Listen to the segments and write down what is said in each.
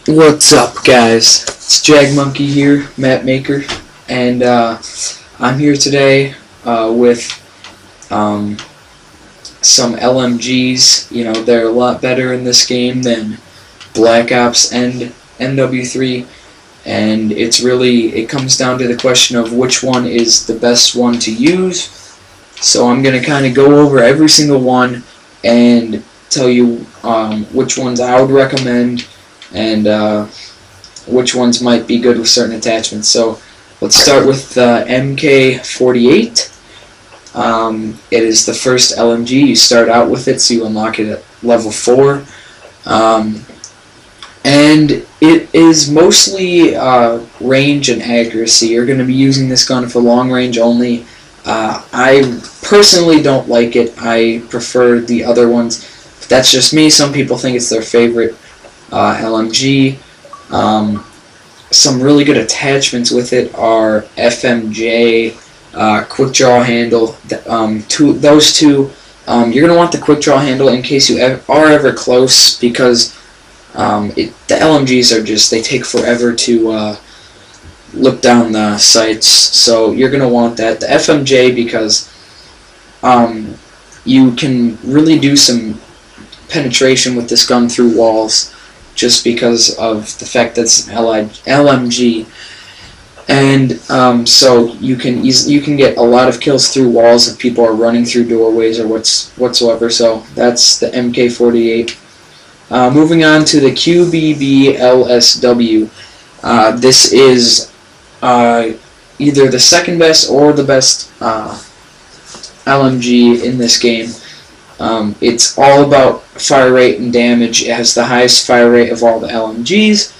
What's up, guys? It's JagMonkey here, map maker, and I'm here today with some LMGs. You know, they're a lot better in this game than Black Ops and MW3, and it comes down to the question of which one is the best one to use. So I'm going to kind of go over every single one and tell you which ones I would recommend and which ones might be good with certain attachments. So let's start with the MK48. It is the first LMG. You start out with it, so you unlock it at level 4. And it is mostly range and accuracy. You're going to be using this gun for long range only. I personally don't like it. I prefer the other ones. But that's just me. Some people think it's their favorite LMG. Some really good attachments with it are FMJ, quick draw handle. Those two, you're going to want the quick draw handle in case you are ever close, because the LMGs are they take forever to look down the sights, so you're going to want that. The FMJ, because you can really do some penetration with this gun through walls, just because of the fact that it's an LMG, and so you can get a lot of kills through walls if people are running through doorways or whatsoever. So that's the MK48. Moving on to the Qbb Lsw. This is either the second best or the best LMG in this game. It's all about fire rate and damage. It has the highest fire rate of all the LMGs.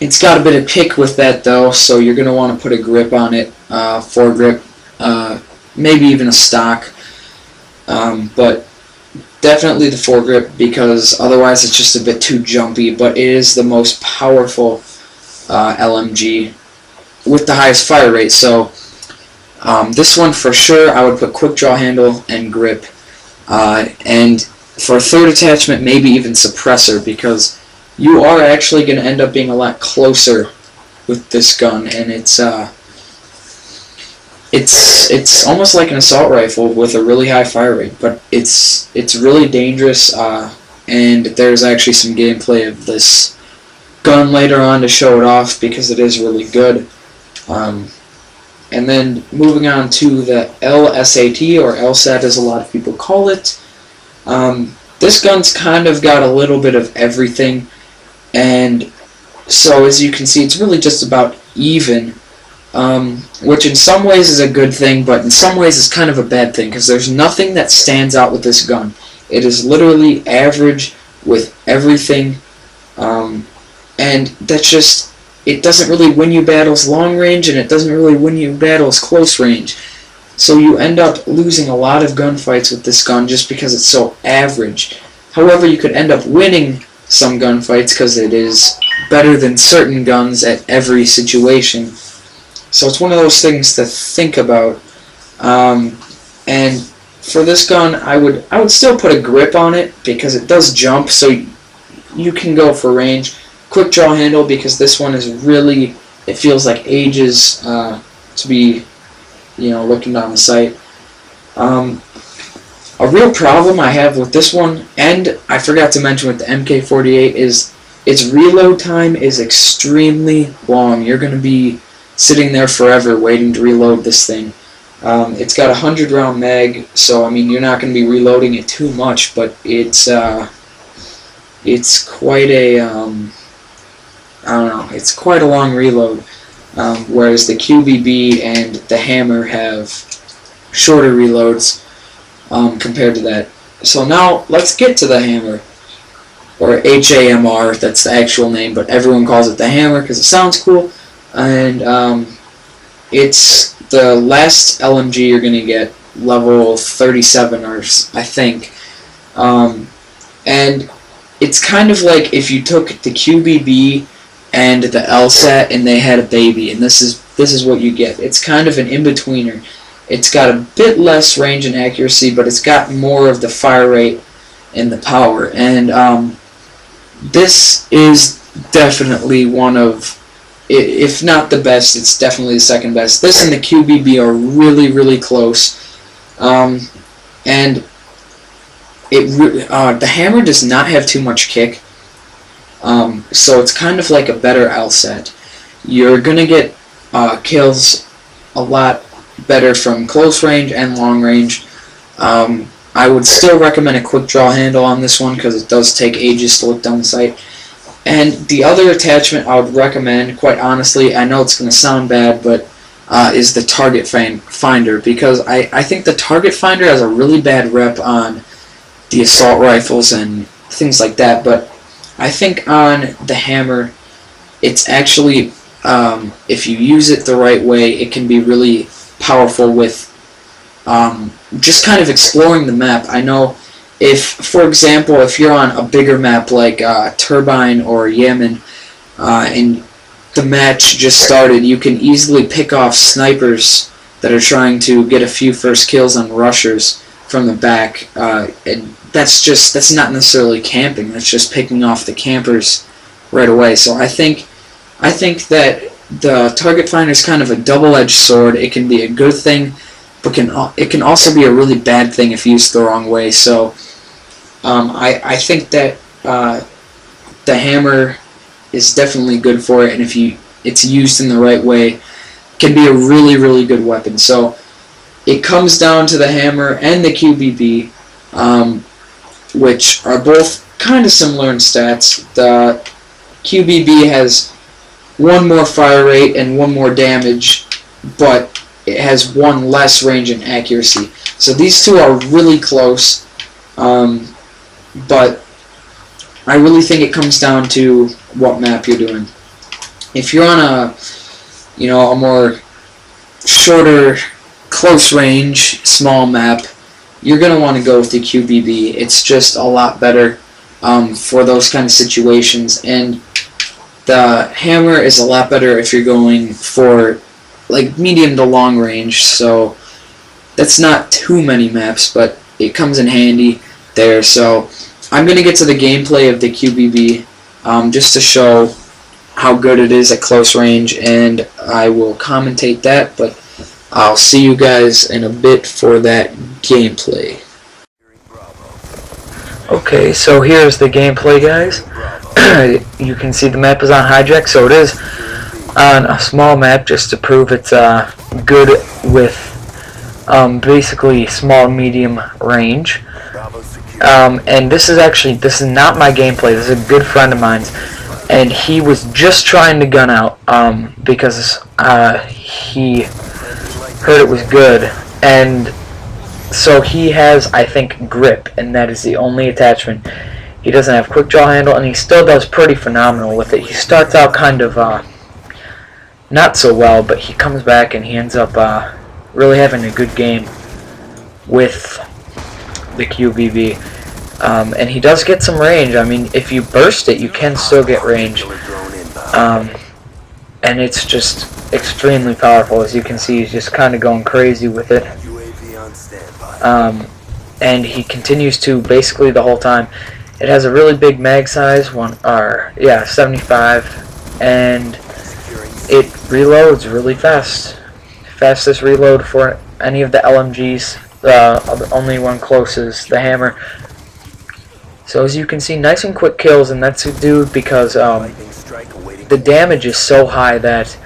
It's got a bit of pick with that though, so you're going to want to put a grip on it, foregrip, maybe even a stock, but definitely the foregrip, because otherwise it's just a bit too jumpy. But it is the most powerful LMG with the highest fire rate, so this one for sure I would put quick draw handle and grip, and for a third attachment maybe even suppressor, because you are actually going to end up being a lot closer with this gun, and it's almost like an assault rifle with a really high fire rate, but it's really dangerous, and there's actually some gameplay of this gun later on to show it off, because it is really good. And then moving on to the LSAT, or LSAT as a lot of people call it. This gun's kind of got a little bit of everything, and so as you can see, it's really just about even, which in some ways is a good thing, but in some ways is kind of a bad thing, because there's nothing that stands out with this gun. It is literally average with everything, and that's just, it doesn't really win you battles long range, and it doesn't really win you battles close range. So you end up losing a lot of gunfights with this gun just because it's so average. However, you could end up winning some gunfights because it is better than certain guns at every situation. So it's one of those things to think about. And for this gun, I would still put a grip on it, because it does jump, so you can go for range. Quick draw handle, because this one is really, it feels like ages to be, looking down the sight. A real problem I have with this one, and I forgot to mention with the MK48, is its reload time is extremely long. You're going to be sitting there forever waiting to reload this thing. It's got a 100-round mag, so I mean you're not going to be reloading it too much, but it's quite a it's quite a long reload, whereas the QBB and the Hammer have shorter reloads compared to that. So now let's get to the Hammer, or HAMR, that's the actual name, but everyone calls it the Hammer because it sounds cool, and it's the last LMG you're going to get, level 37, or I think, and it's kind of like if you took the QBB and the LSAT and they had a baby, and this is what you get. It's kind of an in-betweener. It's got a bit less range and accuracy, but it's got more of the fire rate and the power. And this is definitely one of, if not the best, it's definitely the second best. This and the QBB are really, really close. And the hammer does not have too much kick, so it's kind of like a better LSAT. You're going to get kills a lot better from close range and long range. I would still recommend a quick draw handle on this one because it does take ages to look down the sight. And the other attachment I would recommend, quite honestly, I know it's going to sound bad, but is the target finder, because I think the target finder has a really bad rep on the assault rifles and things like that, but I think on the hammer, it's actually, if you use it the right way, it can be really powerful with just kind of exploring the map. I know if, for example, if you're on a bigger map like Turbine or Yemen, and the match just started, you can easily pick off snipers that are trying to get a few first kills on rushers from the back, and that's not necessarily camping. That's just picking off the campers right away. So I think that the target finder is kind of a double-edged sword. It can be a good thing, but it can also be a really bad thing if used the wrong way. So I think that the hammer is definitely good for it, and if it's used in the right way, can be a really, really good weapon. So it comes down to the hammer and the QBB, which are both kind of similar in stats. The QBB has one more fire rate and one more damage, but it has one less range and accuracy. So these two are really close, but I really think it comes down to what map you're doing. If you're on a more shorter, close range, small map, you're going to want to go with the QBB. It's just a lot better for those kind of situations, and the hammer is a lot better if you're going for like medium to long range. So that's not too many maps, but it comes in handy there. So I'm going to get to the gameplay of the QBB just to show how good it is at close range, and I will commentate that, but I'll see you guys in a bit for that gameplay. Okay, so here's the gameplay, guys. You can see the map is on hijack, so it is on a small map just to prove it's good with basically small medium range. And this is not my gameplay. This is a good friend of mine's, and he was just trying to gun out because he heard it was good, and so he has, I think, grip, and that is the only attachment. He doesn't have quick draw handle, and he still does pretty phenomenal with it. He starts out kind of not so well, but he comes back and he ends up really having a good game with the QBB. And he does get some range. I mean, if you burst it, you can still get range. And it's just extremely powerful. As you can see, he's just kind of going crazy with it. And he continues to basically the whole time. It has a really big mag size, 75, and it reloads really fast. Fastest reload for any of the LMGs. The only one close is the hammer. So as you can see, nice and quick kills, and that's due because the damage is so high that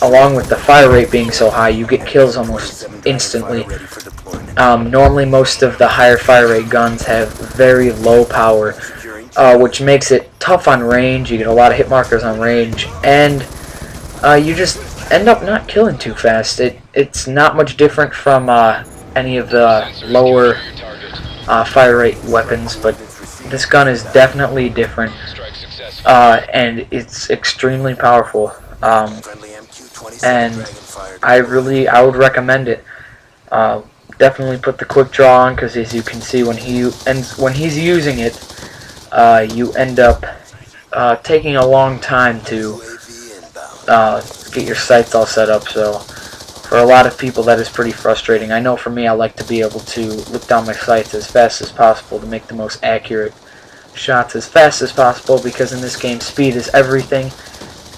along with the fire rate being so high, you get kills almost instantly. Normally most of the higher fire rate guns have very low power, which makes it tough on range. You get a lot of hit markers on range, and you just end up not killing too fast. It's not much different from any of the lower fire rate weapons, but this gun is definitely different, and it's extremely powerful, and I would recommend it. Definitely put the quick draw on, because as you can see, when he's using it, you end up taking a long time to get your sights all set up. So for a lot of people, that is pretty frustrating. I know for me, I like to be able to look down my sights as fast as possible to make the most accurate shots as fast as possible, because in this game speed is everything,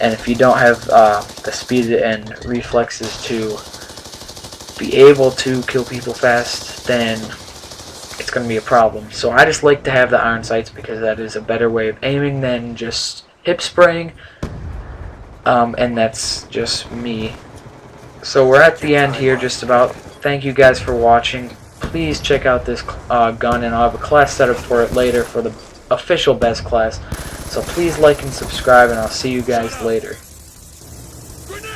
and if you don't have the speed and reflexes to be able to kill people fast, then it's going to be a problem. So I just like to have the iron sights because that is a better way of aiming than just hip spraying, and that's just me. So we're at the end here just about. Thank you guys for watching. Please check out this gun, and I'll have a class set up for it later for the official best class. So please like and subscribe, and I'll see you guys later.